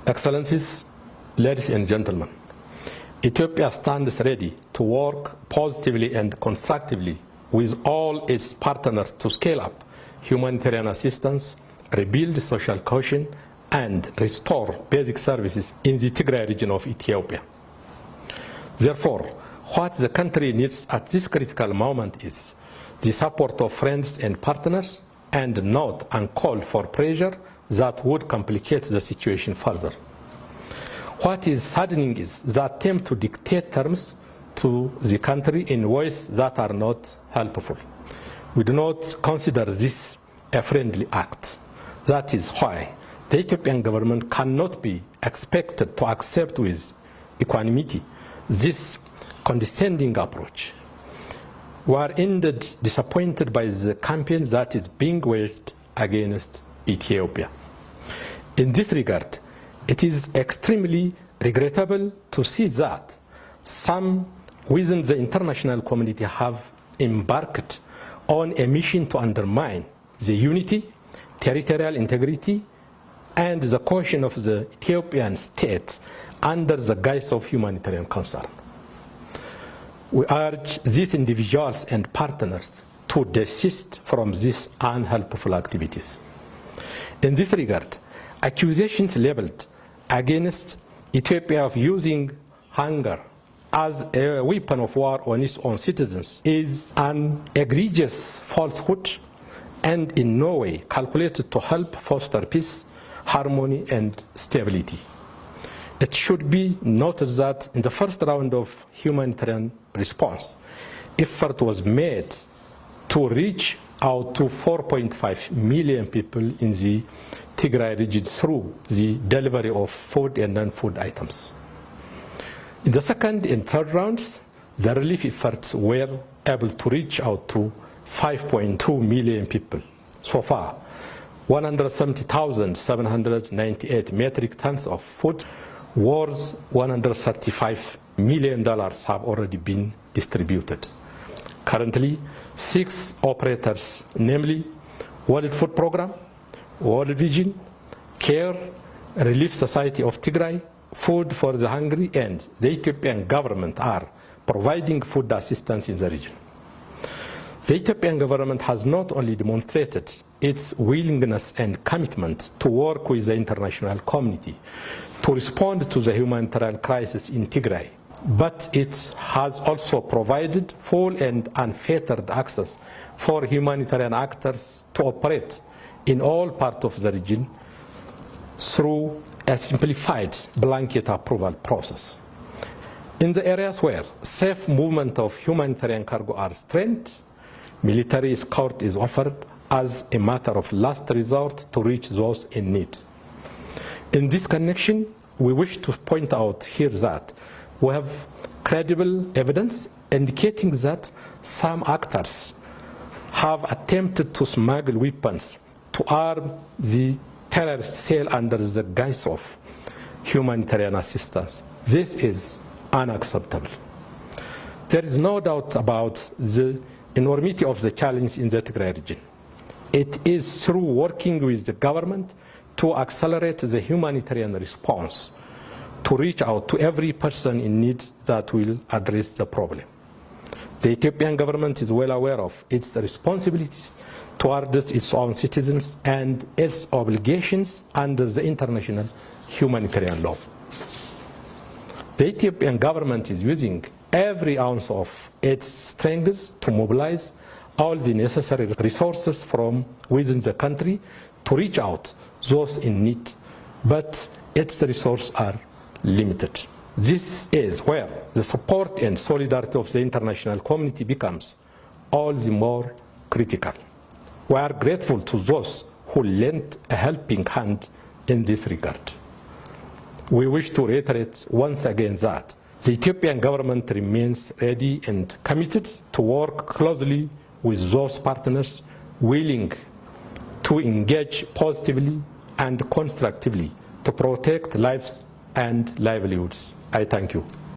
Excellencies, ladies and gentlemen, Ethiopia stands ready to work positively and constructively with all its partners to scale up humanitarian assistance, rebuild social cohesion, and restore basic services in the Tigray region of Ethiopia. Therefore, what the country needs at this critical moment is the support of friends and partners, and not uncalled for pressure that would complicate the situation further. What is saddening is the attempt to dictate terms to the country in ways that are not helpful. We do not consider this a friendly act. That is why the Ethiopian government cannot be expected to accept with equanimity this condescending approach. We are indeed disappointed by the campaign that is being waged against Ethiopia. In this regard, it is extremely regrettable to see that some within the international community have embarked on a mission to undermine the unity, territorial integrity, and the cohesion of the Ethiopian state under the guise of humanitarian concern. We urge these individuals and partners to desist from these unhelpful activities. In this regard, accusations leveled against Ethiopia of using hunger as a weapon of war on its own citizens is an egregious falsehood and in no way calculated to help foster peace, harmony, and stability. It should be noted that in the first round of humanitarian response, effort was made to reach out to 4.5 million people in the Tigray region through the delivery of food and non-food items. In the second and third rounds, the relief efforts were able to reach out to 5.2 million people. So far, 170,798 metric tons of food worth $135 million have already been distributed. Currently, 6 operators, namely World Food Program, World Vision, CARE, Relief Society of Tigray, Food for the Hungry, and the Ethiopian government are providing food assistance in the region. The Ethiopian government has not only demonstrated its willingness and commitment to work with the international community to respond to the humanitarian crisis in Tigray, but it has also provided full and unfettered access for humanitarian actors to operate in all parts of the region through a simplified blanket approval process. In the areas where safe movement of humanitarian cargo are strained, military escort is offered as a matter of last resort to reach those in need. In this connection, we wish to point out here that we have credible evidence indicating that some actors have attempted to smuggle weapons to arm the terrorist cell under the guise of humanitarian assistance. This is unacceptable. There is no doubt about the enormity of the challenge in the Tigray region. It is through working with the government to accelerate the humanitarian response, to reach out to every person in need that will address the problem. The Ethiopian government is well aware of its responsibilities towards its own citizens and its obligations under the international humanitarian law. The Ethiopian government is using every ounce of its strength to mobilize all the necessary resources from within the country to reach out those in need, but its resources are limited. This is where the support and solidarity of the international community becomes all the more critical. We are grateful to those who lent a helping hand in this regard. We wish to reiterate once again that the Ethiopian government remains ready and committed to work closely with those partners willing to engage positively and constructively to protect lives and livelihoods. I thank you.